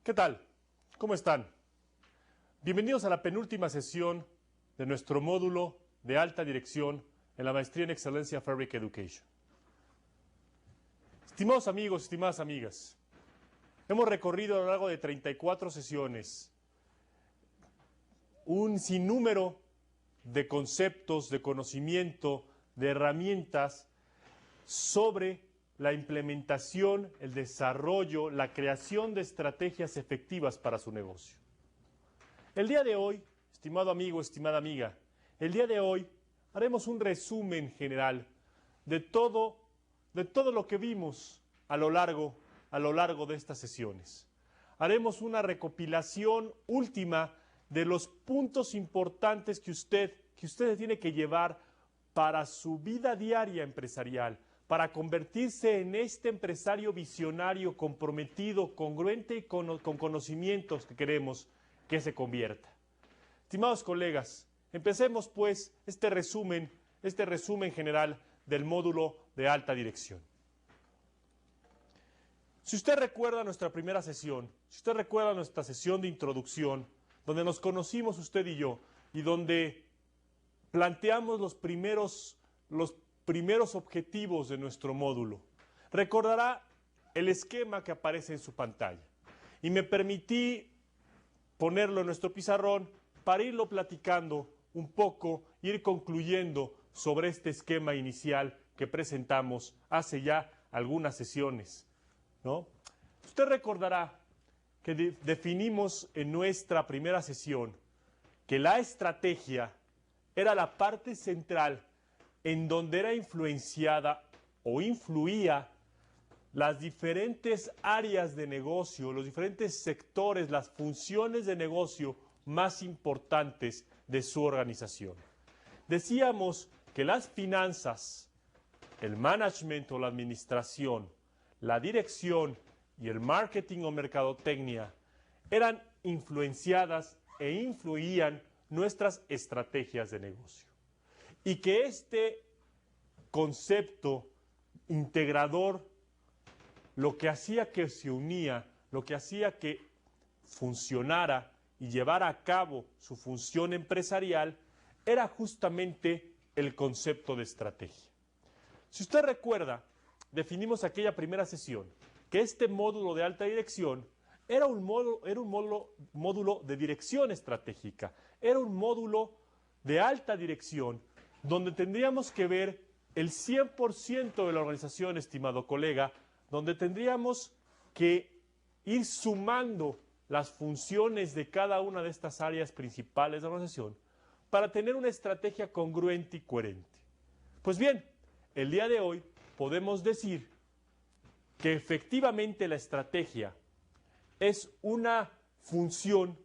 ¿Qué tal? ¿Cómo están? Bienvenidos a la penúltima sesión de nuestro módulo de alta dirección en la Maestría en Excelencia Fabric Education. Estimados amigos, estimadas amigas, hemos recorrido a lo largo de 34 sesiones un sinnúmero de conceptos, de conocimiento, de herramientas sobre la implementación, el desarrollo, la creación de estrategias efectivas para su negocio. El día de hoy, estimado amigo, estimada amiga, el día de hoy haremos un resumen general de todo lo que vimos a lo largo de estas sesiones. Haremos una recopilación última de los puntos importantes que usted tiene que llevar para su vida diaria empresarial, para convertirse en este empresario visionario, comprometido, congruente y con conocimientos que queremos que se convierta. Estimados colegas, empecemos pues este resumen general del módulo de alta dirección. Si usted recuerda nuestra primera sesión, si usted recuerda nuestra sesión de introducción, donde nos conocimos usted y yo, y donde planteamos los primeros objetivos de nuestro módulo, recordará el esquema que aparece en su pantalla. Y me permití ponerlo en nuestro pizarrón para irlo platicando un poco, ir concluyendo sobre este esquema inicial que presentamos hace ya algunas sesiones, ¿no? Usted recordará que definimos en nuestra primera sesión que la estrategia era la parte central en donde era influenciada o influía las diferentes áreas de negocio, los diferentes sectores, las funciones de negocio más importantes de su organización. Decíamos que las finanzas, el management o la administración, la dirección y el marketing o mercadotecnia eran influenciadas e influían nuestras estrategias de negocio. Y que este concepto integrador lo que hacía que se unía, lo que hacía que funcionara y llevara a cabo su función empresarial, era justamente el concepto de estrategia. Si usted recuerda, definimos aquella primera sesión que este módulo de alta dirección era un módulo de dirección estratégica, era un módulo de alta dirección donde tendríamos que ver el 100% de la organización, estimado colega, donde tendríamos que ir sumando las funciones de cada una de estas áreas principales de la organización para tener una estrategia congruente y coherente. Pues bien, el día de hoy podemos decir que efectivamente la estrategia es una función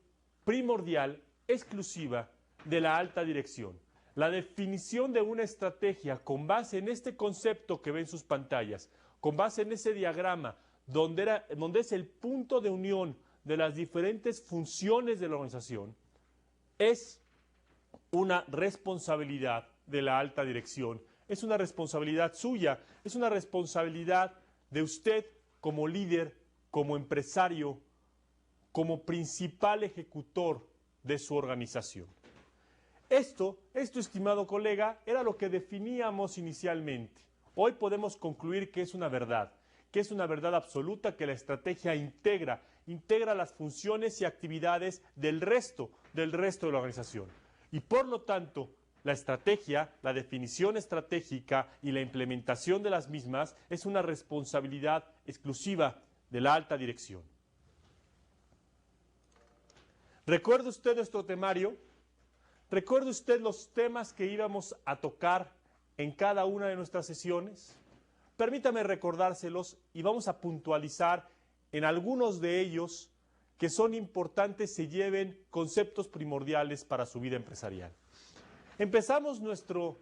primordial, exclusiva de la alta dirección. La definición de una estrategia con base en este concepto que ven sus pantallas, con base en ese diagrama, donde es el punto de unión de las diferentes funciones de la organización, es una responsabilidad de la alta dirección, es una responsabilidad suya, es una responsabilidad de usted como líder, como empresario, como principal ejecutor de su organización. Esto, estimado colega, era lo que definíamos inicialmente. Hoy podemos concluir que es una verdad absoluta, que la estrategia integra las funciones y actividades del resto de la organización. Y por lo tanto, la estrategia, la definición estratégica y la implementación de las mismas es una responsabilidad exclusiva de la alta dirección. ¿Recuerda usted nuestro temario? ¿Recuerda usted los temas que íbamos a tocar en cada una de nuestras sesiones? Permítame recordárselos y vamos a puntualizar en algunos de ellos que son importantes, se lleven conceptos primordiales para su vida empresarial. Empezamos nuestro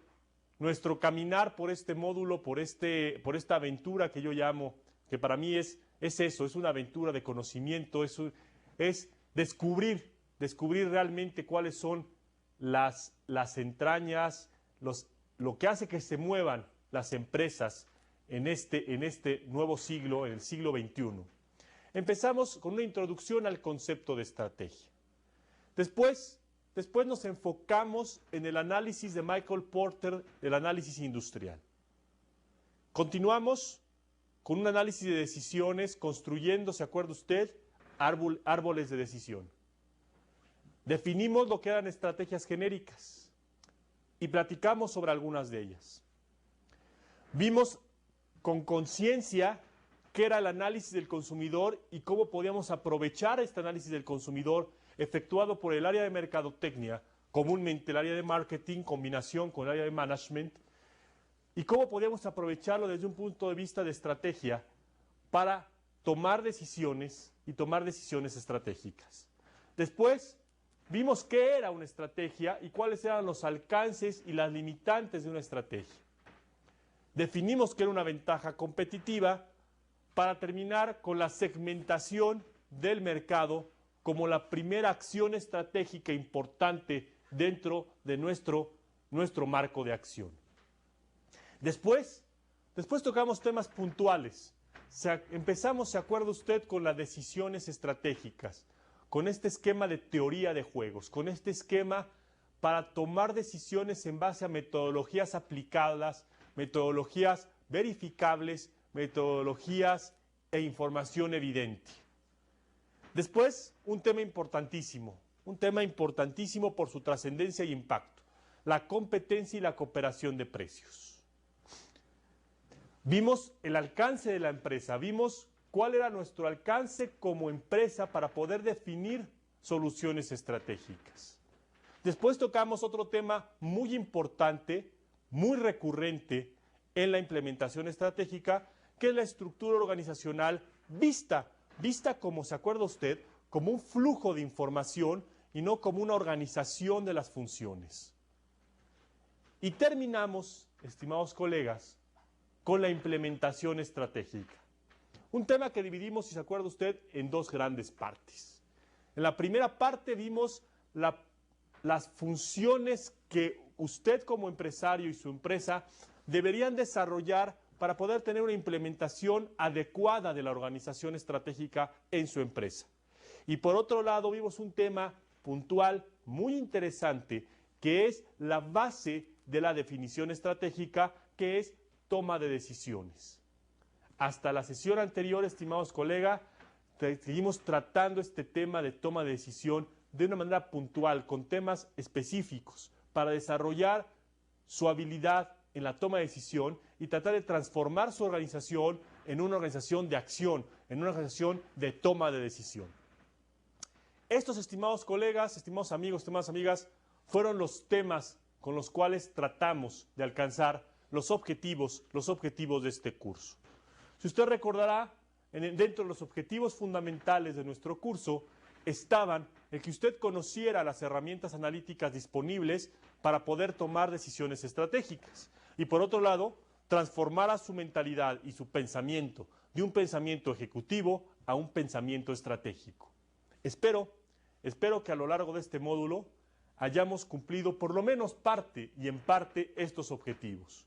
caminar por este módulo, por esta aventura que yo llamo, que para mí es eso, es una aventura de conocimiento, es descubrir realmente cuáles son las entrañas, lo que hace que se muevan las empresas en este nuevo siglo, en el siglo XXI. Empezamos con una introducción al concepto de estrategia. Después nos enfocamos en el análisis de Michael Porter del análisis industrial. Continuamos con un análisis de decisiones, construyendo, ¿se acuerda usted?, árboles de decisión. Definimos lo que eran estrategias genéricas y platicamos sobre algunas de ellas. Vimos con conciencia qué era el análisis del consumidor y cómo podíamos aprovechar este análisis del consumidor efectuado por el área de mercadotecnia, comúnmente el área de marketing, combinación con el área de management, y cómo podíamos aprovecharlo desde un punto de vista de estrategia para tomar decisiones y tomar decisiones estratégicas. Después vimos qué era una estrategia y cuáles eran los alcances y las limitantes de una estrategia. Definimos qué era una ventaja competitiva para terminar con la segmentación del mercado como la primera acción estratégica importante dentro de nuestro marco de acción. Después tocamos temas puntuales. Empezamos, ¿se acuerda usted?, con las decisiones estratégicas, con este esquema de teoría de juegos, con este esquema para tomar decisiones en base a metodologías aplicadas, metodologías verificables, metodologías e información evidente. Después, un tema importantísimo por su trascendencia y impacto, la competencia y la cooperación de precios. Vimos el alcance de la empresa, vimos cuál era nuestro alcance como empresa para poder definir soluciones estratégicas. Después tocamos otro tema muy importante, muy recurrente en la implementación estratégica, que es la estructura organizacional vista como, ¿se acuerda usted?, como un flujo de información y no como una organización de las funciones. Y terminamos, estimados colegas, con la implementación estratégica. Un tema que dividimos, si se acuerda usted, en dos grandes partes. En la primera parte vimos las funciones que usted como empresario y su empresa deberían desarrollar para poder tener una implementación adecuada de la organización estratégica en su empresa. Y por otro lado vimos un tema puntual muy interesante que es la base de la definición estratégica, que es toma de decisiones. Hasta la sesión anterior, estimados colegas, seguimos tratando este tema de toma de decisión de una manera puntual, con temas específicos, para desarrollar su habilidad en la toma de decisión y tratar de transformar su organización en una organización de acción, en una organización de toma de decisión. Estos, estimados colegas, estimados amigos, estimadas amigas, fueron los temas con los cuales tratamos de alcanzar los objetivos de este curso. Si usted recordará, dentro de los objetivos fundamentales de nuestro curso estaban el que usted conociera las herramientas analíticas disponibles para poder tomar decisiones estratégicas y, por otro lado, transformara su mentalidad y su pensamiento de un pensamiento ejecutivo a un pensamiento estratégico. Espero que a lo largo de este módulo hayamos cumplido por lo menos parte y en parte estos objetivos.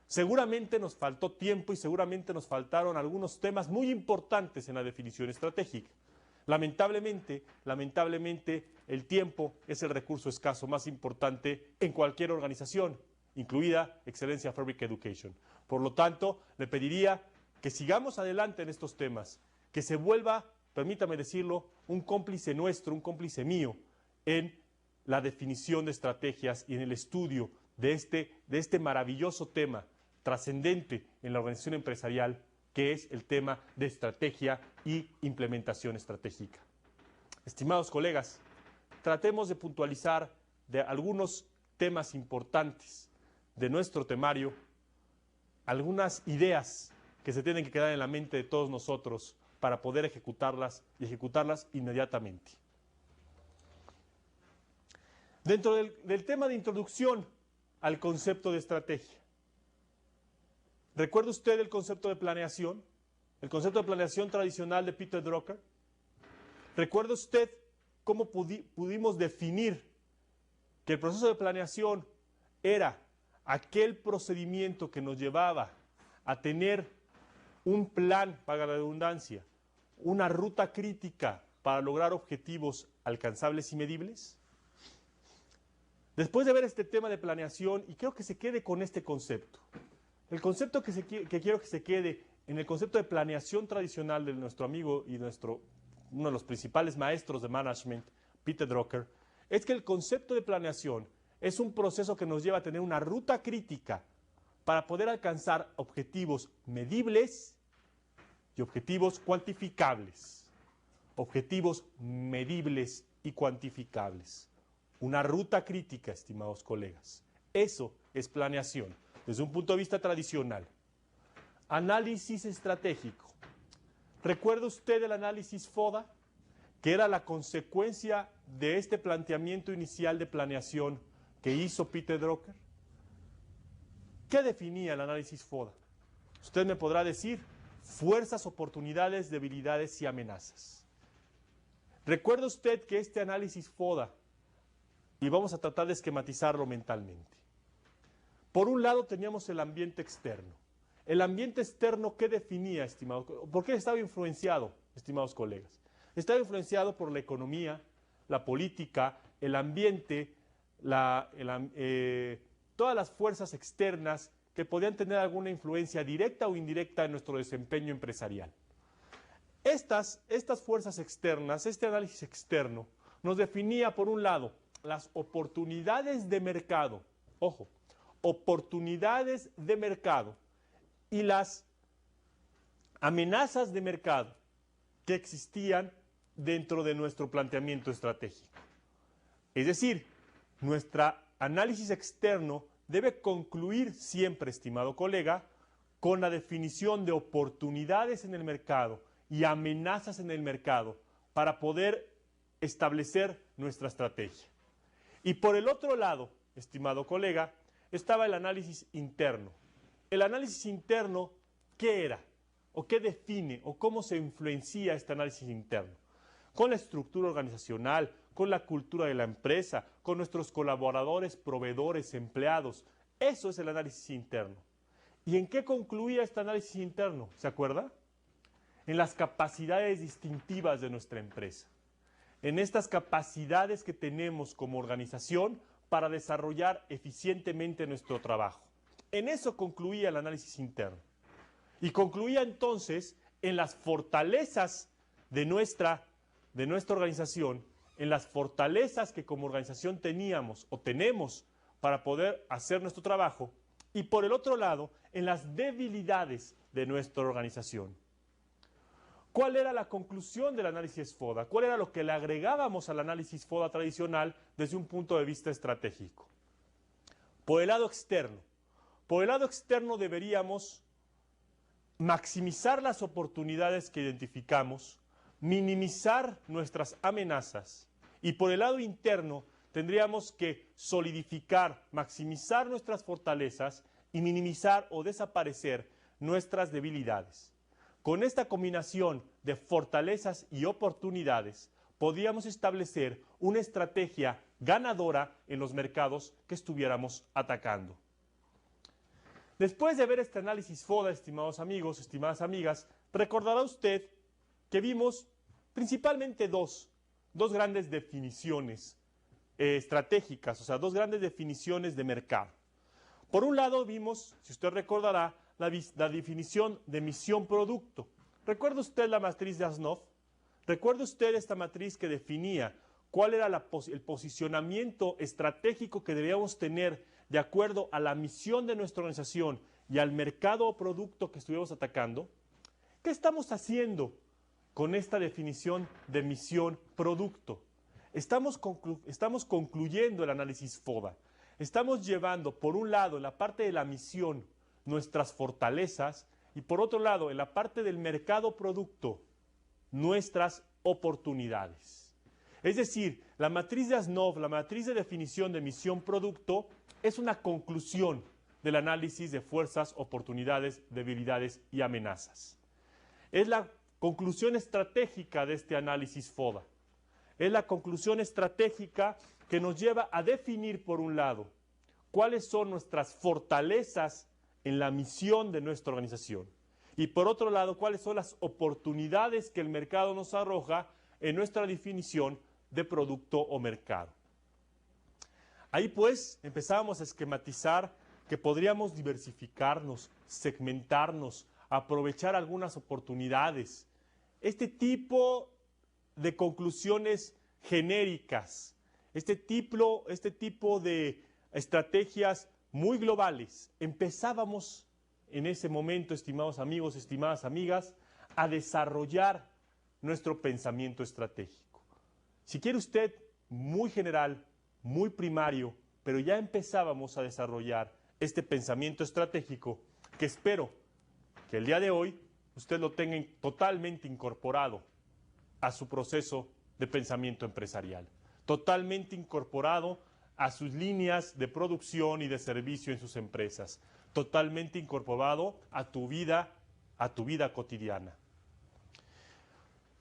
Seguramente nos faltó tiempo y seguramente nos faltaron algunos temas muy importantes en la definición estratégica. Lamentablemente, el tiempo es el recurso escaso más importante en cualquier organización, incluida Excellencia Fabric Education. Por lo tanto, le pediría que sigamos adelante en estos temas, que se vuelva, permítame decirlo, un cómplice nuestro, un cómplice mío en la definición de estrategias y en el estudio de este maravilloso tema trascendente en la organización empresarial, que es el tema de estrategia y implementación estratégica. Estimados colegas, tratemos de puntualizar de algunos temas importantes de nuestro temario, algunas ideas que se tienen que quedar en la mente de todos nosotros para poder ejecutarlas y ejecutarlas inmediatamente. Dentro del tema de introducción al concepto de estrategia, ¿recuerda usted el concepto de planeación? El concepto de planeación tradicional de Peter Drucker. ¿Recuerda usted cómo pudimos definir que el proceso de planeación era aquel procedimiento que nos llevaba a tener un plan, paga la redundancia, una ruta crítica para lograr objetivos alcanzables y medibles? Después de ver este tema de planeación, y creo que se quede con este concepto, el concepto que quiero que se quede en el concepto de planeación tradicional de nuestro amigo y uno de los principales maestros de management, Peter Drucker, es que el concepto de planeación es un proceso que nos lleva a tener una ruta crítica para poder alcanzar objetivos medibles y objetivos cuantificables. Objetivos medibles y cuantificables. Una ruta crítica, estimados colegas. Eso es planeación, desde un punto de vista tradicional. Análisis estratégico. ¿Recuerda usted el análisis FODA? Que era la consecuencia de este planteamiento inicial de planeación que hizo Peter Drucker. ¿Qué definía el análisis FODA? Usted me podrá decir fuerzas, oportunidades, debilidades y amenazas. ¿Recuerda usted que este análisis FODA, y vamos a tratar de esquematizarlo mentalmente? Por un lado teníamos el ambiente externo. El ambiente externo, ¿qué definía, estimados? ¿Por qué estaba influenciado, estimados colegas? Estaba influenciado por la economía, la política, el ambiente, todas las fuerzas externas que podían tener alguna influencia directa o indirecta en nuestro desempeño empresarial. Estas fuerzas externas, este análisis externo, nos definía, por un lado, las oportunidades de mercado, ojo, oportunidades de mercado y las amenazas de mercado que existían dentro de nuestro planteamiento estratégico. Es decir, nuestro análisis externo debe concluir siempre, estimado colega, con la definición de oportunidades en el mercado y amenazas en el mercado para poder establecer nuestra estrategia. Y por el otro lado, estimado colega, estaba el análisis interno. El análisis interno, ¿qué era? ¿O qué define? ¿O cómo se influencia este análisis interno? Con la estructura organizacional, con la cultura de la empresa, con nuestros colaboradores, proveedores, empleados. Eso es el análisis interno. ¿Y en qué concluía este análisis interno? ¿Se acuerda? En las capacidades distintivas de nuestra empresa. En estas capacidades que tenemos como organización para desarrollar eficientemente nuestro trabajo. En eso concluía el análisis interno. Y concluía entonces en las fortalezas de nuestra organización, en las fortalezas que como organización teníamos o tenemos para poder hacer nuestro trabajo, y por el otro lado, en las debilidades de nuestra organización. ¿Cuál era la conclusión del análisis FODA? ¿Cuál era lo que le agregábamos al análisis FODA tradicional desde un punto de vista estratégico? Por el lado externo deberíamos maximizar las oportunidades que identificamos, minimizar nuestras amenazas, y por el lado interno tendríamos que solidificar, maximizar nuestras fortalezas y minimizar o desaparecer nuestras debilidades. Con esta combinación de fortalezas y oportunidades, podíamos establecer una estrategia ganadora en los mercados que estuviéramos atacando. Después de ver este análisis FODA, estimados amigos, estimadas amigas, recordará usted que vimos principalmente dos grandes definiciones estratégicas, o sea, dos grandes definiciones de mercado. Por un lado vimos, si usted recordará, la definición de misión-producto. ¿Recuerda usted la matriz de Asnoff? ¿Recuerda usted esta matriz que definía cuál era el posicionamiento estratégico que debíamos tener de acuerdo a la misión de nuestra organización y al mercado o producto que estuviéramos atacando? ¿Qué estamos haciendo con esta definición de misión-producto? Estamos concluyendo el análisis FODA. Estamos llevando, por un lado, en la parte de la misión, nuestras fortalezas, y por otro lado, en la parte del mercado-producto, nuestras oportunidades. Es decir, la matriz de Asnoff, la matriz de definición de misión-producto, es una conclusión del análisis de fuerzas, oportunidades, debilidades y amenazas. Es la conclusión estratégica de este análisis FODA. Es la conclusión estratégica que nos lleva a definir, por un lado, cuáles son nuestras fortalezas en la misión de nuestra organización Y por otro lado, cuáles son las oportunidades que el mercado nos arroja en nuestra definición de producto o mercado. Ahí pues empezábamos a esquematizar que podríamos diversificarnos, segmentarnos, aprovechar algunas oportunidades. Este tipo de conclusiones genéricas, este tipo de estrategias muy globales, empezábamos en ese momento, estimados amigos, estimadas amigas, a desarrollar nuestro pensamiento estratégico. Si quiere usted, muy general, muy primario, pero ya empezábamos a desarrollar este pensamiento estratégico que espero que el día de hoy usted lo tenga totalmente incorporado a su proceso de pensamiento empresarial, totalmente incorporado a sus líneas de producción y de servicio en sus empresas, totalmente incorporado a tu vida cotidiana.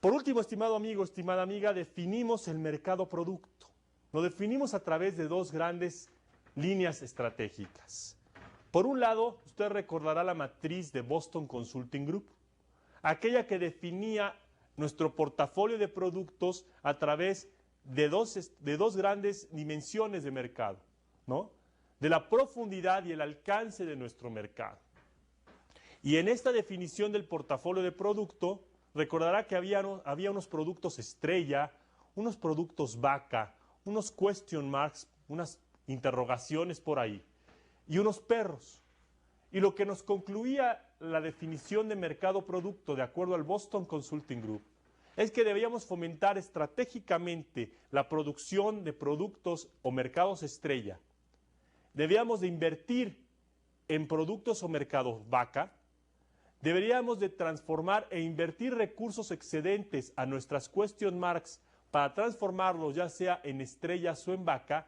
Por último, estimado amigo, estimada amiga, definimos el mercado producto. Lo definimos a través de dos grandes líneas estratégicas. Por un lado, usted recordará la matriz de Boston Consulting Group, aquella que definía nuestro portafolio de productos a través de dos grandes dimensiones de mercado, ¿no? De la profundidad y el alcance de nuestro mercado. Y en esta definición del portafolio de producto, recordará que había unos productos estrella, unos productos vaca, unos question marks, unas interrogaciones por ahí, y unos perros. Y lo que nos concluía la definición de mercado producto de acuerdo al Boston Consulting Group es que debíamos fomentar estratégicamente la producción de productos o mercados estrella. Debíamos de invertir en productos o mercados vaca. Deberíamos de transformar e invertir recursos excedentes a nuestras question marks para transformarlos ya sea en estrellas o en vaca,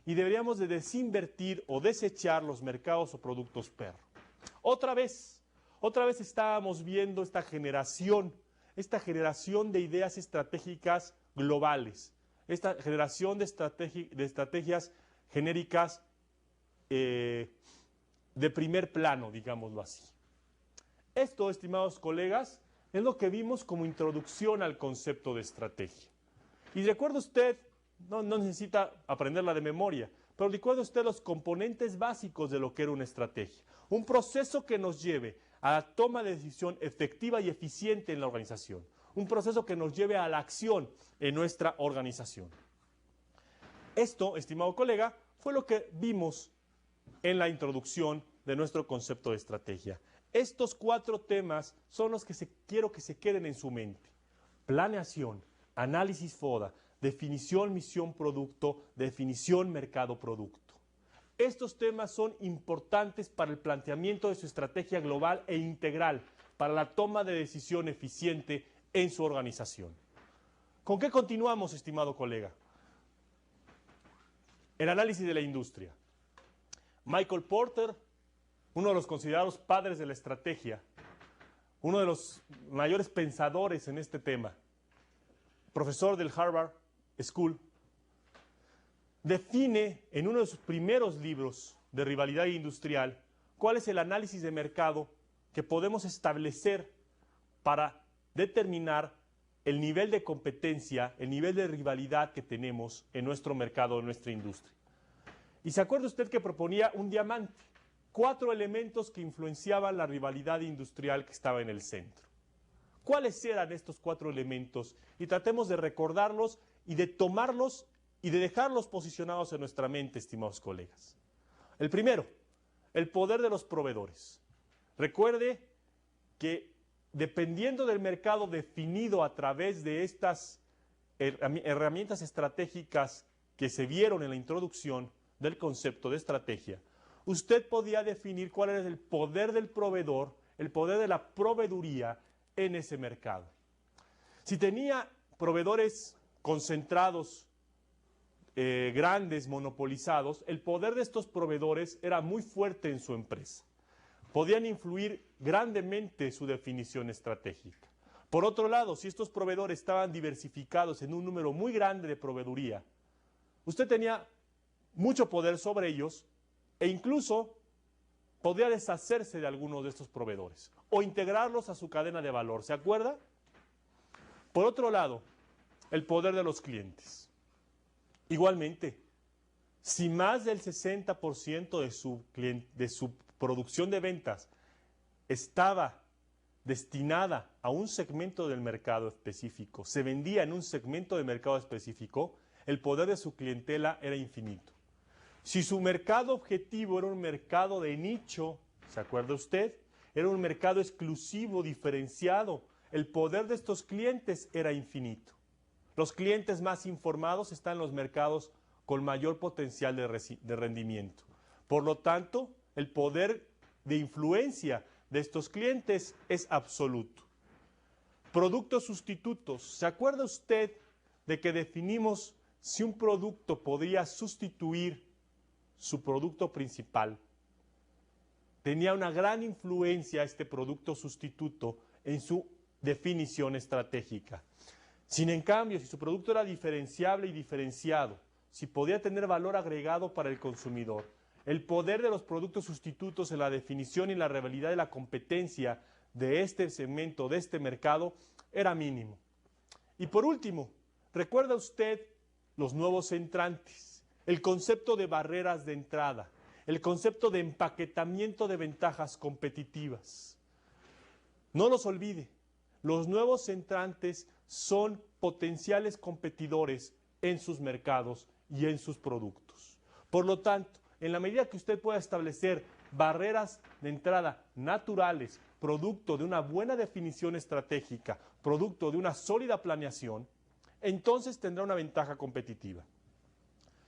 y deberíamos de desinvertir o desechar los mercados o productos perro. Otra vez estábamos viendo esta generación de ideas estratégicas globales, esta generación de estrategias genéricas de primer plano, digámoslo así. Esto, estimados colegas, es lo que vimos como introducción al concepto de estrategia. Y recuerda usted, no necesita aprenderla de memoria, pero recuerda usted los componentes básicos de lo que era una estrategia. Un proceso que nos lleve a la toma de decisión efectiva y eficiente en la organización. Un proceso que nos lleve a la acción en nuestra organización. Esto, estimado colega, fue lo que vimos en la introducción de nuestro concepto de estrategia. Estos 4 temas son los que quiero que se queden en su mente. Planeación, análisis FODA, definición misión producto, definición mercado producto. Estos temas son importantes para el planteamiento de su estrategia global e integral, para la toma de decisión eficiente en su organización. ¿Con qué continuamos, estimado colega? El análisis de la industria. Michael Porter, uno de los considerados padres de la estrategia, uno de los mayores pensadores en este tema, profesor del Harvard School, define en uno de sus primeros libros de rivalidad industrial cuál es el análisis de mercado que podemos establecer para determinar el nivel de competencia, el nivel de rivalidad que tenemos en nuestro mercado, en nuestra industria. Y se acuerda usted que proponía un diamante, 4 elementos que influenciaban la rivalidad industrial que estaba en el centro. ¿Cuáles eran estos 4 elementos? Y tratemos de recordarlos y de tomarlos y de dejarlos posicionados en nuestra mente, estimados colegas. El primero, el poder de los proveedores. Recuerde que dependiendo del mercado definido a través de estas herramientas estratégicas que se vieron en la introducción del concepto de estrategia, usted podía definir cuál era el poder del proveedor, el poder de la proveeduría en ese mercado. Si tenía proveedores concentrados, grandes, monopolizados, el poder de estos proveedores era muy fuerte en su empresa. Podían influir grandemente su definición estratégica. Por otro lado, si estos proveedores estaban diversificados en un número muy grande de proveeduría, usted tenía mucho poder sobre ellos e incluso podría deshacerse de algunos de estos proveedores o integrarlos a su cadena de valor. ¿Se acuerda? Por otro lado, el poder de los clientes. Igualmente, si más del 60% de su producción de ventas estaba destinada a un segmento del mercado específico, se vendía en un segmento de mercado específico, el poder de su clientela era infinito. Si su mercado objetivo era un mercado de nicho, ¿se acuerda usted? Era un mercado exclusivo, diferenciado. El poder de estos clientes era infinito. Los clientes más informados están en los mercados con mayor potencial de rendimiento. Por lo tanto, el poder de influencia de estos clientes es absoluto. Productos sustitutos. ¿Se acuerda usted de que definimos si un producto podría sustituir su producto principal? Tenía una gran influencia este producto sustituto en su definición estratégica. Sin en cambio, si su producto era diferenciable y diferenciado, si podía tener valor agregado para el consumidor, el poder de los productos sustitutos en la definición y la rivalidad de la competencia de este segmento, de este mercado, era mínimo. Y por último, ¿recuerda usted los nuevos entrantes? El concepto de barreras de entrada, el concepto de empaquetamiento de ventajas competitivas. No los olvide, los nuevos entrantes son potenciales competidores en sus mercados y en sus productos. Por lo tanto, en la medida que usted pueda establecer barreras de entrada naturales, producto de una buena definición estratégica, producto de una sólida planeación, entonces tendrá una ventaja competitiva.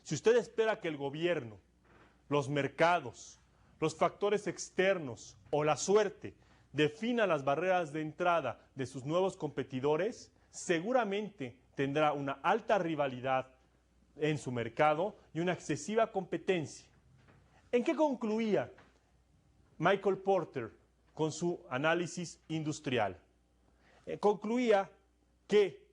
Si usted espera que el gobierno, los mercados, los factores externos o la suerte defina las barreras de entrada de sus nuevos competidores, seguramente tendrá una alta rivalidad en su mercado y una excesiva competencia. ¿En qué concluía Michael Porter con su análisis industrial? Concluía que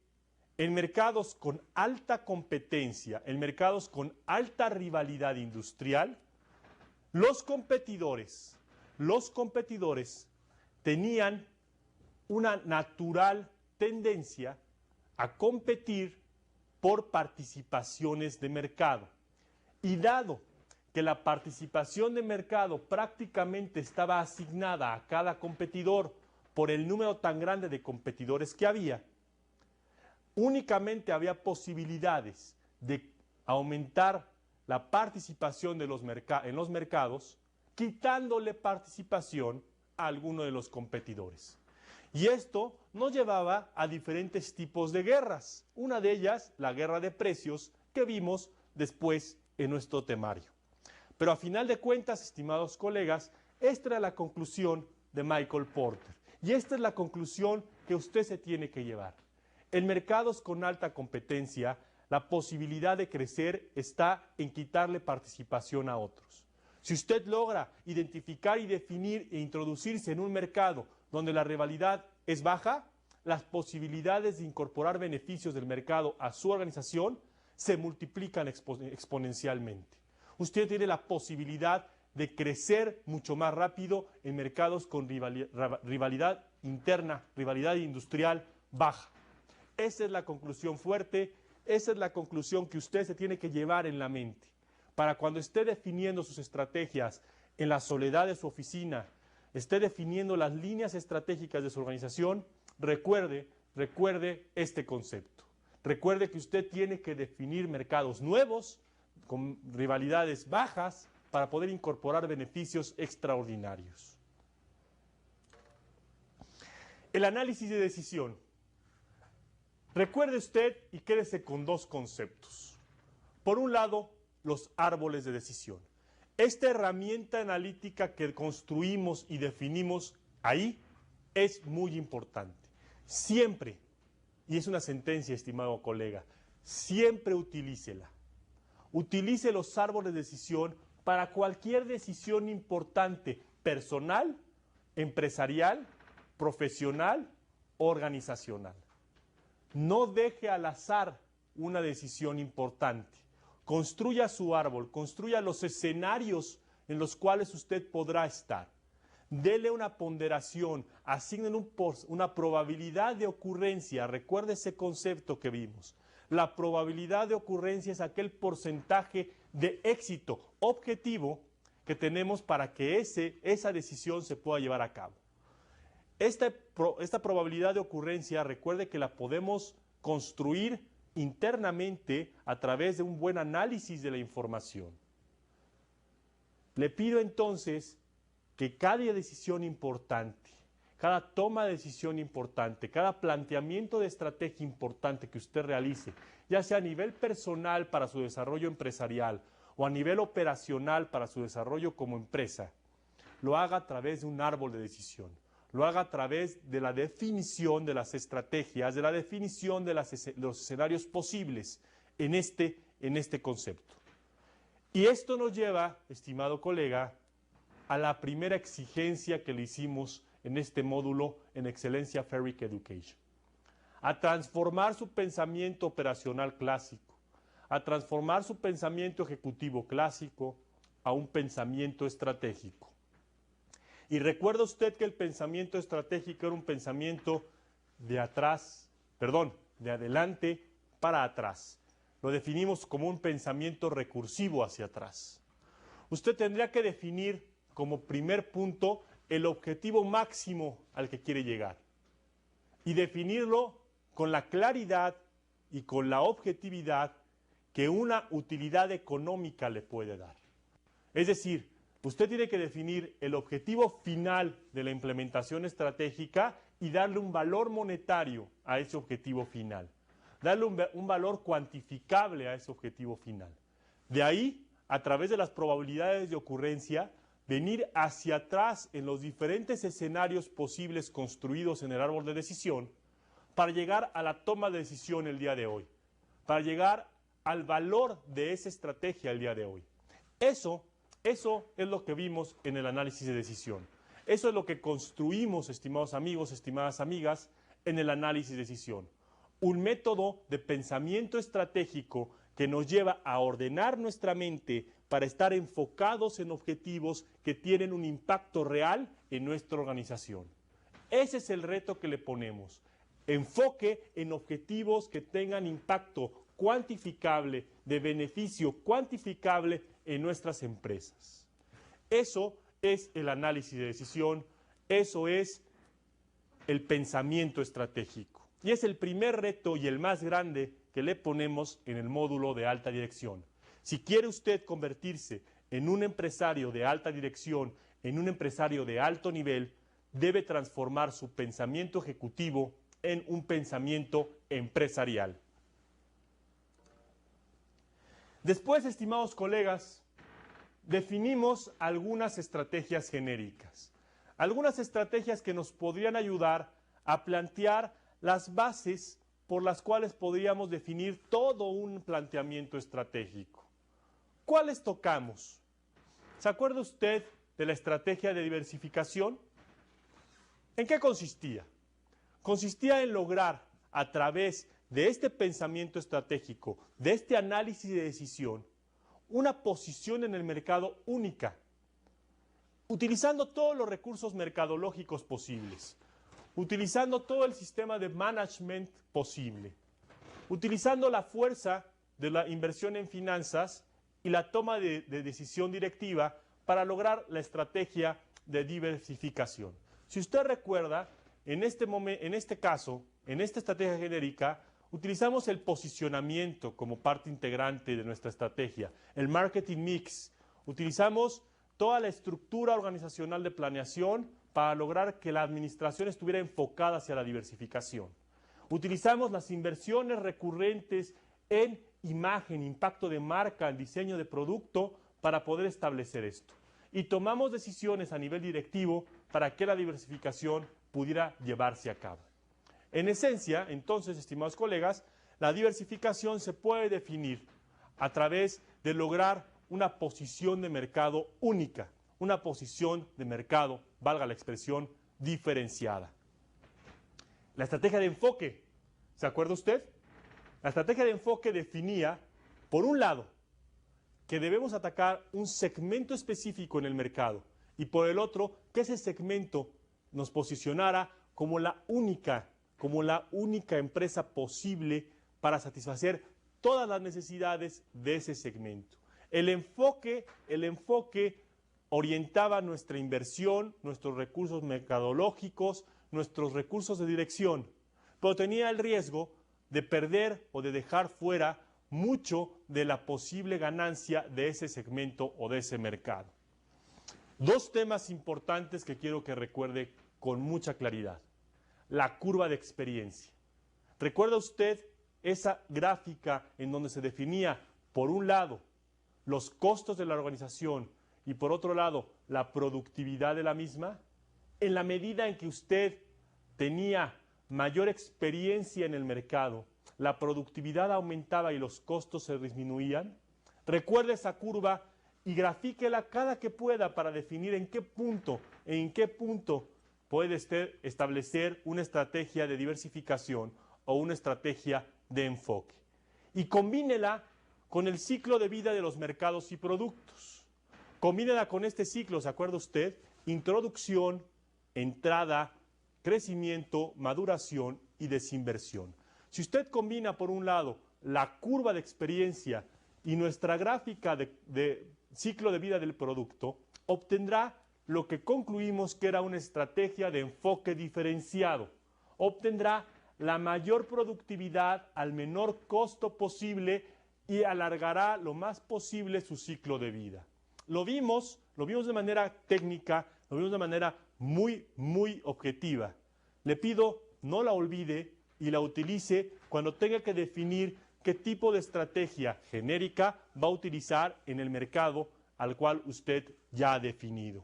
en mercados con alta competencia, en mercados con alta rivalidad industrial, los competidores tenían una natural tendencia a competir por participaciones de mercado. Y dado que la participación de mercado prácticamente estaba asignada a cada competidor por el número tan grande de competidores que había, únicamente había posibilidades de aumentar la participación de en los mercados, quitándole participación a alguno de los competidores. Y esto nos llevaba a diferentes tipos de guerras. Una de ellas, la guerra de precios, que vimos después en nuestro temario. Pero a final de cuentas, estimados colegas, esta era la conclusión de Michael Porter. Y esta es la conclusión que usted se tiene que llevar. En mercados con alta competencia, la posibilidad de crecer está en quitarle participación a otros. Si usted logra identificar y definir e introducirse en un mercado donde la rivalidad es baja, las posibilidades de incorporar beneficios del mercado a su organización se multiplican exponencialmente. Usted tiene la posibilidad de crecer mucho más rápido en mercados con rivalidad interna, rivalidad industrial baja. Esa es la conclusión fuerte, esa es la conclusión que usted se tiene que llevar en la mente. Para cuando esté definiendo sus estrategias en la soledad de su oficina, esté definiendo las líneas estratégicas de su organización, recuerde este concepto. Recuerde que usted tiene que definir mercados nuevos, con rivalidades bajas, para poder incorporar beneficios extraordinarios. El análisis de decisión. Recuerde usted y quédese con dos conceptos. Por un lado, los árboles de decisión. Esta herramienta analítica que construimos y definimos ahí es muy importante. Siempre, y es una sentencia, estimado colega, siempre utilícela. Utilice los árboles de decisión para cualquier decisión importante, personal, empresarial, profesional, organizacional. No deje al azar una decisión importante. Construya su árbol, construya los escenarios en los cuales usted podrá estar. Dele una ponderación, asignen una probabilidad de ocurrencia. Recuerde ese concepto que vimos. La probabilidad de ocurrencia es aquel porcentaje de éxito objetivo que tenemos para que esa decisión se pueda llevar a cabo. Esta probabilidad de ocurrencia, recuerde que la podemos construir internamente a través de un buen análisis de la información. Le pido entonces que cada decisión importante, cada toma de decisión importante, cada planteamiento de estrategia importante que usted realice, ya sea a nivel personal para su desarrollo empresarial o a nivel operacional para su desarrollo como empresa, lo haga a través de un árbol de decisión. Lo haga a través de la definición de las estrategias, de la definición de los escenarios posibles en este concepto. Y esto nos lleva, estimado colega, a la primera exigencia que le hicimos en este módulo en Excelencia Ferric Education. A transformar su pensamiento operacional clásico, a transformar su pensamiento ejecutivo clásico a un pensamiento estratégico. Y recuerda usted que el pensamiento estratégico era un pensamiento de adelante para atrás. Lo definimos como un pensamiento recursivo hacia atrás. Usted tendría que definir como primer punto el objetivo máximo al que quiere llegar y definirlo con la claridad y con la objetividad que una utilidad económica le puede dar. Es decir, usted tiene que definir el objetivo final de la implementación estratégica y darle un valor monetario a ese objetivo final. Darle un valor cuantificable a ese objetivo final. De ahí, a través de las probabilidades de ocurrencia, venir hacia atrás en los diferentes escenarios posibles construidos en el árbol de decisión para llegar a la toma de decisión el día de hoy, para llegar al valor de esa estrategia el día de hoy. Eso es lo que vimos en el análisis de decisión. Eso es lo que construimos, estimados amigos, estimadas amigas, en el análisis de decisión. Un método de pensamiento estratégico que nos lleva a ordenar nuestra mente para estar enfocados en objetivos que tienen un impacto real en nuestra organización. Ese es el reto que le ponemos. Enfoque en objetivos que tengan impacto cuantificable, de beneficio cuantificable en nuestras empresas. Eso es el análisis de decisión, eso es el pensamiento estratégico. Y es el primer reto y el más grande que le ponemos en el módulo de alta dirección. Si quiere usted convertirse en un empresario de alta dirección, en un empresario de alto nivel, debe transformar su pensamiento ejecutivo en un pensamiento empresarial. Después, estimados colegas, definimos algunas estrategias genéricas. Algunas estrategias que nos podrían ayudar a plantear las bases por las cuales podríamos definir todo un planteamiento estratégico. ¿Cuáles tocamos? ¿Se acuerda usted de la estrategia de diversificación? ¿En qué consistía? Consistía en lograr a través de este pensamiento estratégico, de este análisis de decisión, una posición en el mercado única, utilizando todos los recursos mercadológicos posibles, utilizando todo el sistema de management posible, utilizando la fuerza de la inversión en finanzas y la toma de decisión directiva para lograr la estrategia de diversificación. Si usted recuerda, en este caso, en esta estrategia genérica, utilizamos el posicionamiento como parte integrante de nuestra estrategia, el marketing mix, utilizamos toda la estructura organizacional de planeación para lograr que la administración estuviera enfocada hacia la diversificación. Utilizamos las inversiones recurrentes en imagen, impacto de marca, el diseño de producto para poder establecer esto. Y tomamos decisiones a nivel directivo para que la diversificación pudiera llevarse a cabo. En esencia, entonces, estimados colegas, la diversificación se puede definir a través de lograr una posición de mercado única, una posición de mercado, valga la expresión, diferenciada. La estrategia de enfoque, ¿se acuerda usted? La estrategia de enfoque definía, por un lado, que debemos atacar un segmento específico en el mercado y por el otro, que ese segmento nos posicionara como la única empresa posible para satisfacer todas las necesidades de ese segmento. El enfoque orientaba nuestra inversión, nuestros recursos mercadológicos, nuestros recursos de dirección, pero tenía el riesgo de perder o de dejar fuera mucho de la posible ganancia de ese segmento o de ese mercado. Dos temas importantes que quiero que recuerde con mucha claridad. La curva de experiencia. ¿Recuerda usted esa gráfica en donde se definía, por un lado, los costos de la organización y por otro lado, la productividad de la misma? En la medida en que usted tenía mayor experiencia en el mercado, la productividad aumentaba y los costos se disminuían. Recuerde esa curva y grafíquela cada que pueda para definir en qué punto puede usted establecer una estrategia de diversificación o una estrategia de enfoque. Y combínela con el ciclo de vida de los mercados y productos. Combínela con este ciclo, ¿se acuerda usted? Introducción, entrada, crecimiento, maduración y desinversión. Si usted combina, por un lado, la curva de experiencia y nuestra gráfica de ciclo de vida del producto, obtendrá lo que concluimos que era una estrategia de enfoque diferenciado. Obtendrá la mayor productividad al menor costo posible y alargará lo más posible su ciclo de vida. Lo vimos de manera técnica, lo vimos de manera muy objetiva. Le pido no la olvide y la utilice cuando tenga que definir qué tipo de estrategia genérica va a utilizar en el mercado al cual usted ya ha definido.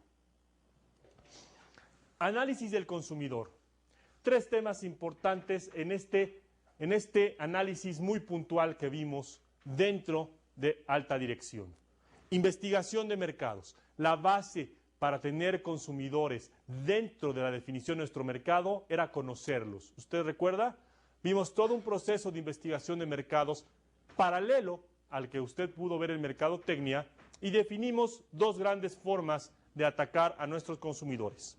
Análisis del consumidor. Tres temas importantes en este análisis muy puntual que vimos dentro de alta dirección. Investigación de mercados. La base para tener consumidores dentro de la definición de nuestro mercado era conocerlos. ¿Usted recuerda? Vimos todo un proceso de investigación de mercados paralelo al que usted pudo ver en mercadotecnia y definimos dos grandes formas de atacar a nuestros consumidores.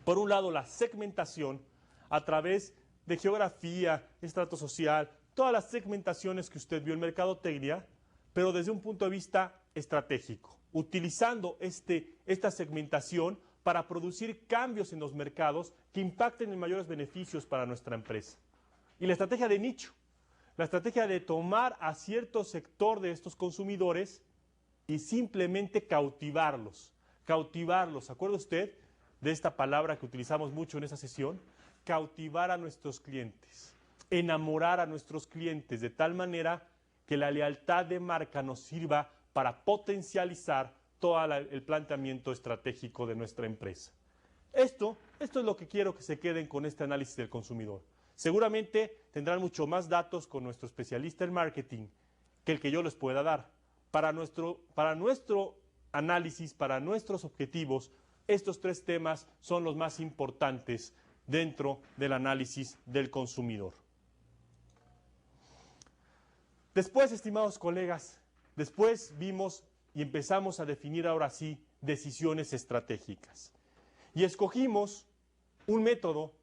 Por un lado, la segmentación a través de geografía, estrato social, todas las segmentaciones que usted vio en mercadotecnia, pero desde un punto de vista estratégico, utilizando esta segmentación para producir cambios en los mercados que impacten en mayores beneficios para nuestra empresa. Y la estrategia de nicho, la estrategia de tomar a cierto sector de estos consumidores y simplemente cautivarlos. ¿Se acuerda usted de esta palabra que utilizamos mucho en esa sesión? Cautivar a nuestros clientes, enamorar a nuestros clientes de tal manera que la lealtad de marca nos sirva para potencializar todo el planteamiento estratégico de nuestra empresa. Esto es lo que quiero que se queden con este análisis del consumidor. Seguramente tendrán mucho más datos con nuestro especialista en marketing que el que yo les pueda dar. Para nuestro análisis, para nuestros objetivos, estos tres temas son los más importantes dentro del análisis del consumidor. Después, estimados colegas, vimos y empezamos a definir ahora sí decisiones estratégicas. Y escogimos un método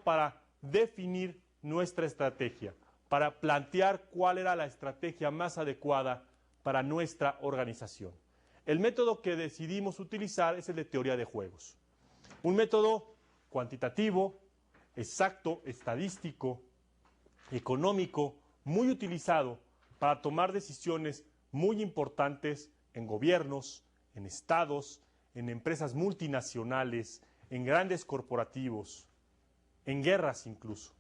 para definir nuestra estrategia, para plantear cuál era la estrategia más adecuada para nuestra organización. El método que decidimos utilizar es el de teoría de juegos. Un método cuantitativo, exacto, estadístico, económico, muy utilizado para tomar decisiones muy importantes en gobiernos, en estados, en empresas multinacionales, en grandes corporativos, en guerras incluso.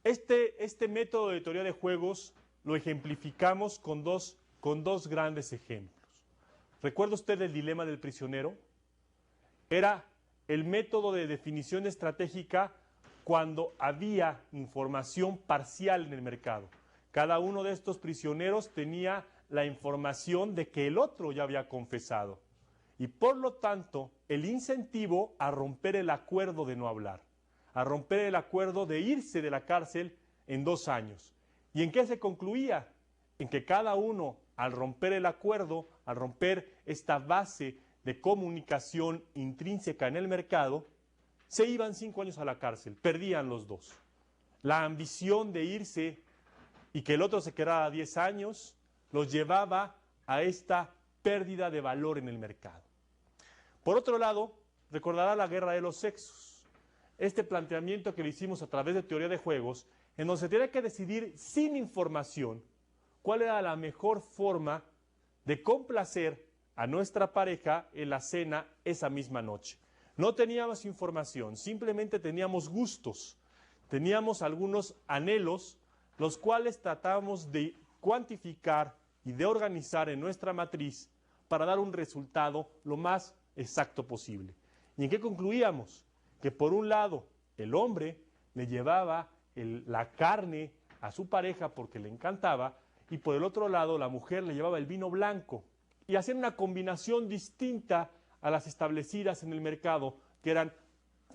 Este método de teoría de juegos lo ejemplificamos con dos grandes ejemplos. ¿Recuerda usted el dilema del prisionero? Era el método de definición estratégica cuando había información parcial en el mercado. Cada uno de estos prisioneros tenía la información de que el otro ya había confesado. Y por lo tanto, el incentivo a romper el acuerdo de no hablar, a romper el acuerdo de irse de la cárcel en 2 años. ¿Y en qué se concluía? En que cada uno al romper el acuerdo, al romper esta base de comunicación intrínseca en el mercado, se iban 5 años a la cárcel, perdían los dos. La ambición de irse y que el otro se quedara 10 años los llevaba a esta pérdida de valor en el mercado. Por otro lado, recordará la guerra de los sexos. Este planteamiento que le hicimos a través de teoría de juegos, en donde se tenía que decidir sin información cuál era la mejor forma de complacer a nuestra pareja en la cena esa misma noche. No teníamos información, simplemente teníamos gustos, teníamos algunos anhelos, los cuales tratábamos de cuantificar y de organizar en nuestra matriz para dar un resultado lo más exacto posible. ¿Y en qué concluíamos? Que por un lado el hombre le llevaba la carne a su pareja porque le encantaba, y por el otro lado la mujer le llevaba el vino blanco, y hacían una combinación distinta a las establecidas en el mercado, que eran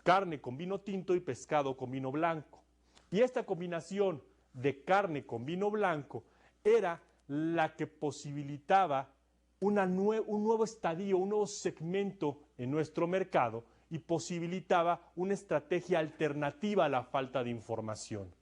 carne con vino tinto y pescado con vino blanco. Y esta combinación de carne con vino blanco era la que posibilitaba un nuevo estadio, un nuevo segmento en nuestro mercado, y posibilitaba una estrategia alternativa a la falta de información.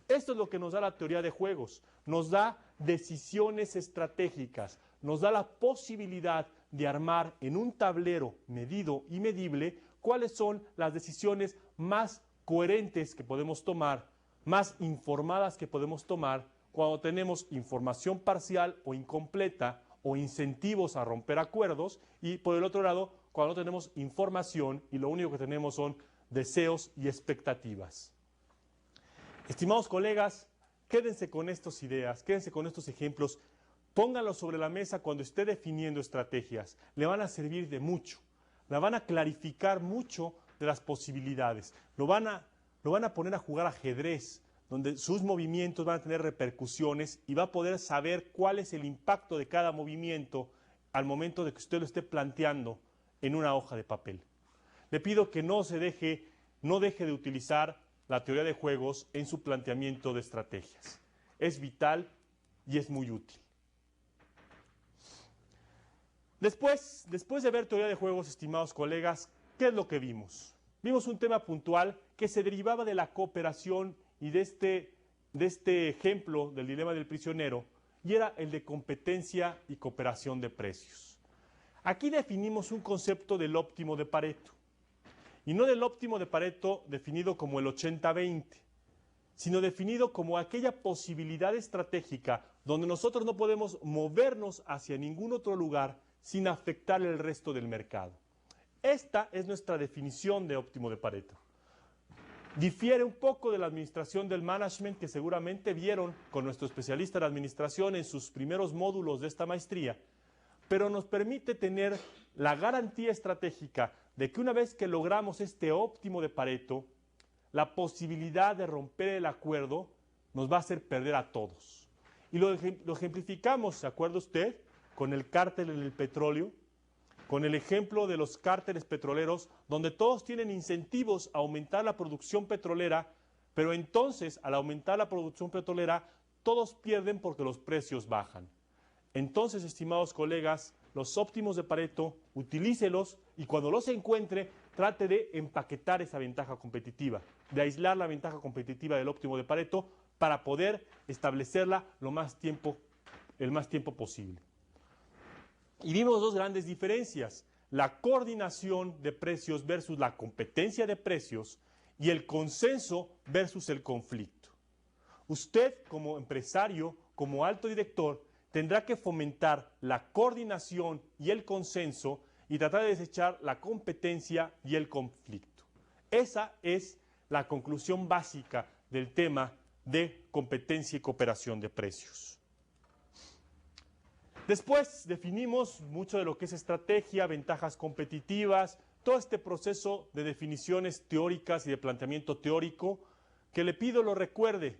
Esto es lo que nos da la teoría de juegos, nos da decisiones estratégicas, nos da la posibilidad de armar en un tablero medido y medible cuáles son las decisiones más coherentes que podemos tomar, más informadas que podemos tomar cuando tenemos información parcial o incompleta o incentivos a romper acuerdos, y por el otro lado, cuando no tenemos información y lo único que tenemos son deseos y expectativas. Estimados colegas, quédense con estas ideas, quédense con estos ejemplos, pónganlos sobre la mesa cuando esté definiendo estrategias. Le van a servir de mucho, la van a clarificar mucho de las posibilidades, lo van a poner a jugar ajedrez, donde sus movimientos van a tener repercusiones y va a poder saber cuál es el impacto de cada movimiento al momento de que usted lo esté planteando en una hoja de papel. Le pido que no deje de utilizar la teoría de juegos en su planteamiento de estrategias. Es vital y es muy útil. Después de ver teoría de juegos, estimados colegas, ¿qué es lo que vimos? Vimos un tema puntual que se derivaba de la cooperación y de este ejemplo del dilema del prisionero, y era el de competencia y cooperación de precios. Aquí definimos un concepto del óptimo de Pareto, y no del óptimo de Pareto definido como el 80-20, sino definido como aquella posibilidad estratégica donde nosotros no podemos movernos hacia ningún otro lugar sin afectar el resto del mercado. Esta es nuestra definición de óptimo de Pareto. Difiere un poco de la administración del management que seguramente vieron con nuestro especialista en administración en sus primeros módulos de esta maestría, pero nos permite tener la garantía estratégica de que una vez que logramos este óptimo de Pareto, la posibilidad de romper el acuerdo nos va a hacer perder a todos. Y lo ejemplificamos, ¿se acuerda usted?, con el cártel en el petróleo, con el ejemplo de los cárteles petroleros, donde todos tienen incentivos a aumentar la producción petrolera, pero entonces, al aumentar la producción petrolera, todos pierden porque los precios bajan. Entonces, estimados colegas, los óptimos de Pareto, utilícelos y cuando los encuentre, trate de empaquetar esa ventaja competitiva, de aislar la ventaja competitiva del óptimo de Pareto para poder establecerla el más tiempo posible. Y vimos dos grandes diferencias: la coordinación de precios versus la competencia de precios y el consenso versus el conflicto. Usted, como empresario, como alto director, tendrá que fomentar la coordinación y el consenso y tratar de desechar la competencia y el conflicto. Esa es la conclusión básica del tema de competencia y cooperación de precios. Después definimos mucho de lo que es estrategia, ventajas competitivas, todo este proceso de definiciones teóricas y de planteamiento teórico que le pido lo recuerde,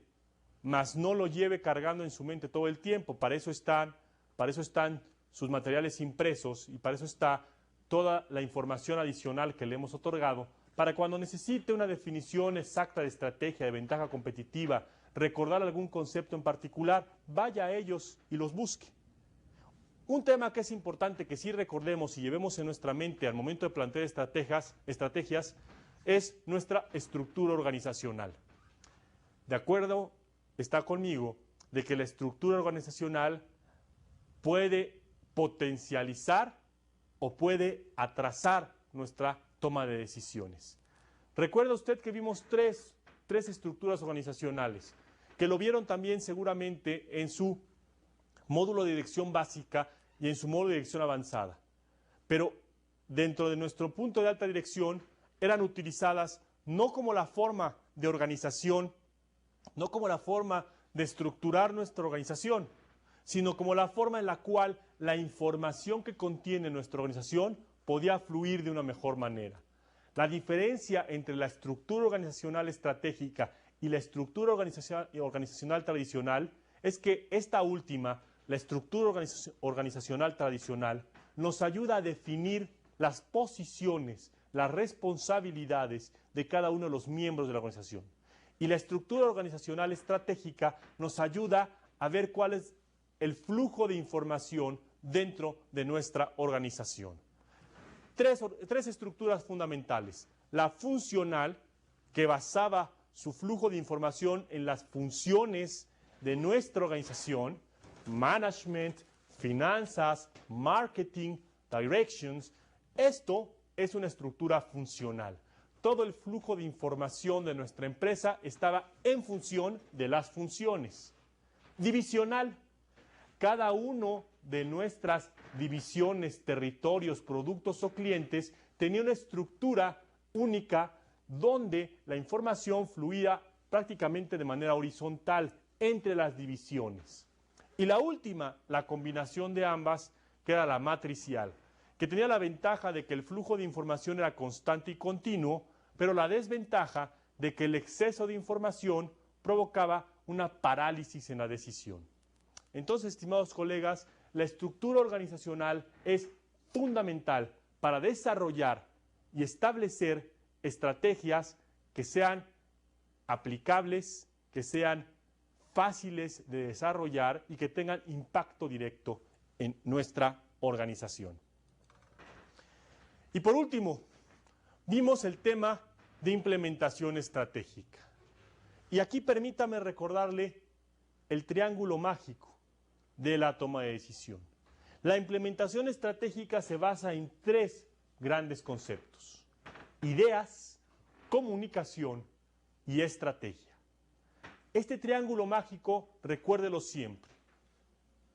mas no lo lleve cargando en su mente todo el tiempo. Para eso están sus materiales impresos y para eso está toda la información adicional que le hemos otorgado, para cuando necesite una definición exacta de estrategia, de ventaja competitiva, recordar algún concepto en particular, vaya a ellos y los busque. Un tema que es importante que sí recordemos y llevemos en nuestra mente al momento de plantear estrategias es nuestra estructura organizacional. De acuerdo, está conmigo de que la estructura organizacional puede potencializar o puede atrasar nuestra toma de decisiones. Recuerda usted que vimos tres estructuras organizacionales, que lo vieron también seguramente en su módulo de dirección básica y en su módulo de dirección avanzada. Pero dentro de nuestro punto de alta dirección eran utilizadas no como la forma de organización, no como la forma de estructurar nuestra organización, sino como la forma en la cual la información que contiene nuestra organización podía fluir de una mejor manera. La diferencia entre la estructura organizacional estratégica y la estructura organizacional tradicional es que esta última, la estructura organizacional tradicional, nos ayuda a definir las posiciones, las responsabilidades de cada uno de los miembros de la organización. Y la estructura organizacional estratégica nos ayuda a ver cuál es el flujo de información dentro de nuestra organización. Tres estructuras fundamentales. La funcional, que basaba su flujo de información en las funciones de nuestra organización, management, finanzas, marketing, directions. Esto es una estructura funcional. Todo el flujo de información de nuestra empresa estaba en función de las funciones. Divisional. Cada uno de nuestras divisiones, territorios, productos o clientes tenía una estructura única donde la información fluía prácticamente de manera horizontal entre las divisiones. Y la última, la combinación de ambas, que era la matricial, que tenía la ventaja de que el flujo de información era constante y continuo, pero la desventaja de que el exceso de información provocaba una parálisis en la decisión. Entonces, estimados colegas, la estructura organizacional es fundamental para desarrollar y establecer estrategias que sean aplicables, que sean fáciles de desarrollar y que tengan impacto directo en nuestra organización. Y por último, vimos el tema de implementación estratégica. Y aquí permítame recordarle el triángulo mágico de la toma de decisión. La implementación estratégica se basa en tres grandes conceptos: ideas, comunicación y estrategia. Este triángulo mágico, recuérdelo siempre.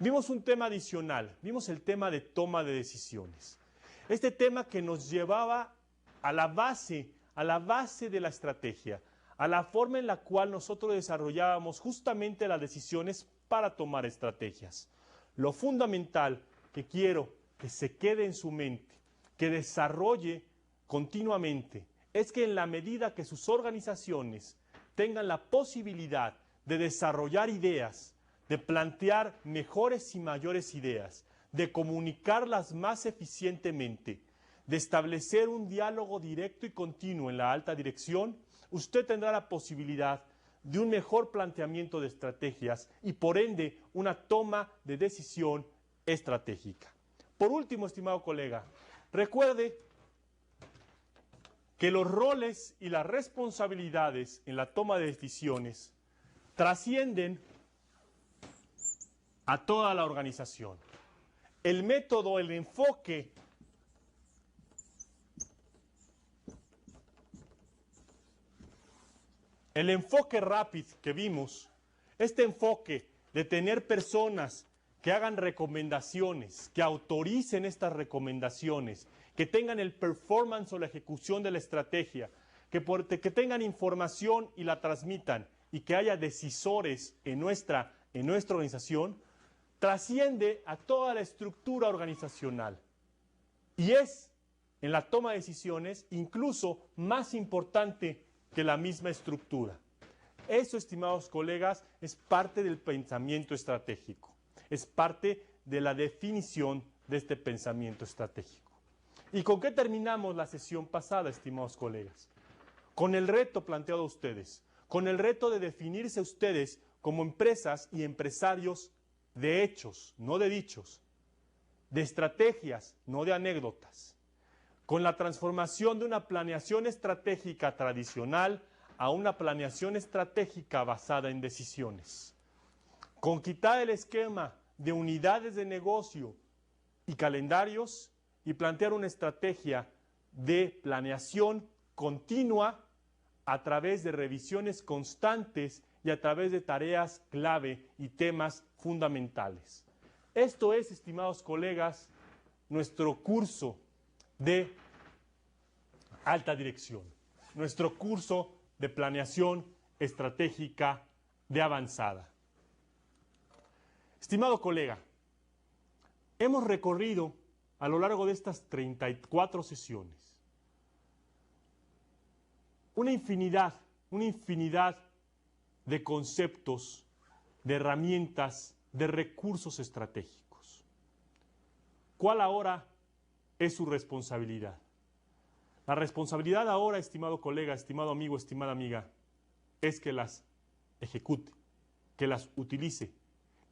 Vimos un tema adicional, vimos el tema de toma de decisiones. Este tema que nos llevaba a la base de la estrategia, a la forma en la cual nosotros desarrollábamos justamente las decisiones para tomar estrategias. Lo fundamental que quiero que se quede en su mente, que desarrolle continuamente, es que en la medida que sus organizaciones tengan la posibilidad de desarrollar ideas, de plantear mejores y mayores ideas, de comunicarlas más eficientemente, de establecer un diálogo directo y continuo en la alta dirección, usted tendrá la posibilidad de un mejor planteamiento de estrategias y por ende una toma de decisión estratégica. Por último, estimado colega, recuerde que los roles y las responsabilidades en la toma de decisiones trascienden a toda la organización. El método, el enfoque RAPID que vimos, este enfoque de tener personas que hagan recomendaciones, que autoricen estas recomendaciones, que tengan el performance o la ejecución de la estrategia, que tengan información y la transmitan y que haya decisores en nuestra organización, trasciende a toda la estructura organizacional y es en la toma de decisiones incluso más importante que la misma estructura. Eso, estimados colegas, es parte del pensamiento estratégico, es parte de la definición de este pensamiento estratégico. ¿Y con qué terminamos la sesión pasada, estimados colegas? Con el reto planteado a ustedes, con el reto de definirse ustedes como empresas y empresarios de hechos, no de dichos. de estrategias, no de anécdotas, con la transformación de una planeación estratégica tradicional a una planeación estratégica basada en decisiones, con quitar el esquema de unidades de negocio y calendarios y plantear una estrategia de planeación continua a través de revisiones constantes y a través de tareas clave y temas fundamentales. Esto es, estimados colegas, nuestro curso de alta dirección, nuestro curso de planeación estratégica de avanzada. Estimado colega, hemos recorrido a lo largo de estas 34 sesiones una infinidad de conceptos, de herramientas, de recursos estratégicos. ¿Cuál ahora es su responsabilidad? La responsabilidad ahora, estimado colega, estimado amigo, estimada amiga, es que las ejecute, que las utilice,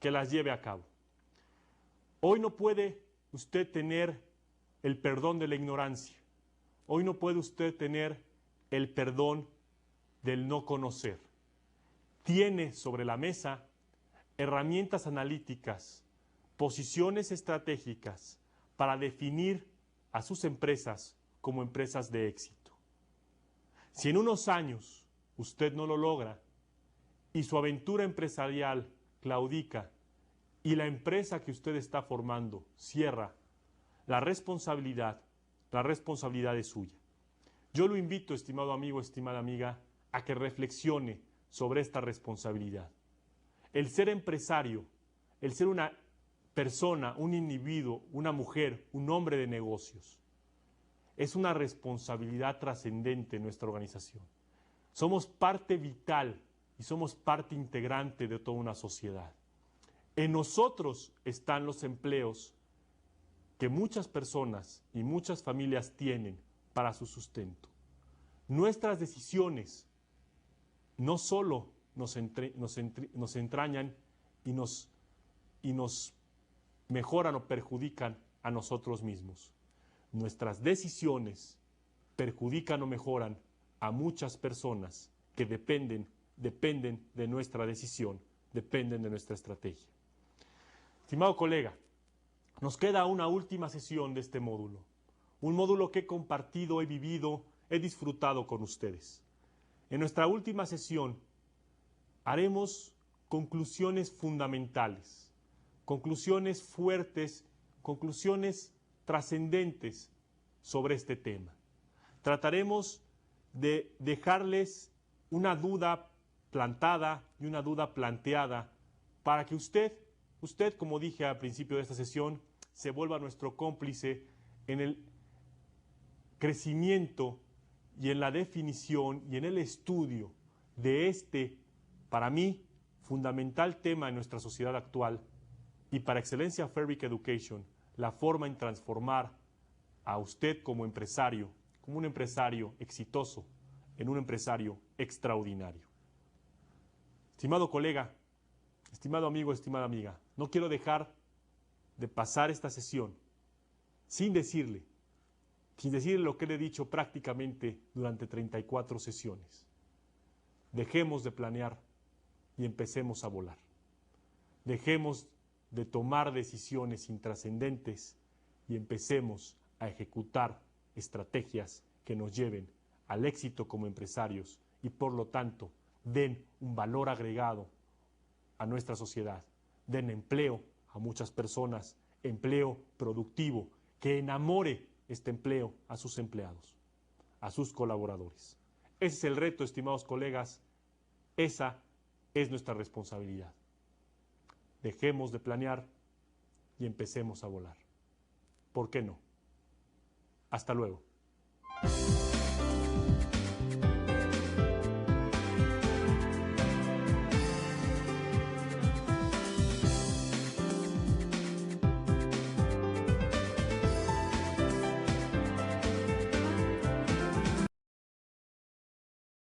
que las lleve a cabo. Hoy no puede usted tener el perdón de la ignorancia. Hoy no puede usted tener el perdón del no conocer. Tiene sobre la mesa herramientas analíticas, posiciones estratégicas para definir a sus empresas como empresas de éxito. Si en unos años usted no lo logra y su aventura empresarial claudica y la empresa que usted está formando cierra, la responsabilidad es suya. Yo lo invito, estimado amigo, estimada amiga, a que reflexione sobre esta responsabilidad. El ser empresario, el ser una persona, un individuo, una mujer, un hombre de negocios, es una responsabilidad trascendente en nuestra organización. Somos parte vital y somos parte integrante de toda una sociedad. En nosotros están los empleos que muchas personas y muchas familias tienen para su sustento. Nuestras decisiones no solo nos entrañan y nos mejoran o perjudican a nosotros mismos. Nuestras decisiones perjudican o mejoran a muchas personas que dependen de nuestra decisión, dependen de nuestra estrategia. Estimado colega, nos queda una última sesión de este módulo. Un módulo que he compartido, he vivido, he disfrutado con ustedes. En nuestra última sesión haremos conclusiones fundamentales, conclusiones fuertes, conclusiones trascendentes sobre este tema. Trataremos de dejarles una duda plantada y una duda planteada para que usted, como dije al principio de esta sesión, se vuelva nuestro cómplice en el crecimiento y en la definición y en el estudio de este, para mí, fundamental tema en nuestra sociedad actual y para Excelencia Fabric Education, la forma en transformar a usted como empresario, como un empresario exitoso, en un empresario extraordinario. Estimado colega, estimado amigo, estimada amiga, no quiero dejar de pasar esta sesión sin decirle lo que le he dicho prácticamente durante 34 sesiones. Dejemos de planear y empecemos a volar. Dejemos de tomar decisiones intrascendentes y empecemos a ejecutar estrategias que nos lleven al éxito como empresarios y por lo tanto den un valor agregado a nuestra sociedad, den empleo a muchas personas, empleo productivo, que enamore este empleo a sus empleados, a sus colaboradores. Ese es el reto, estimados colegas, esa es nuestra responsabilidad. Dejemos de planear y empecemos a volar. ¿Por qué no? Hasta luego.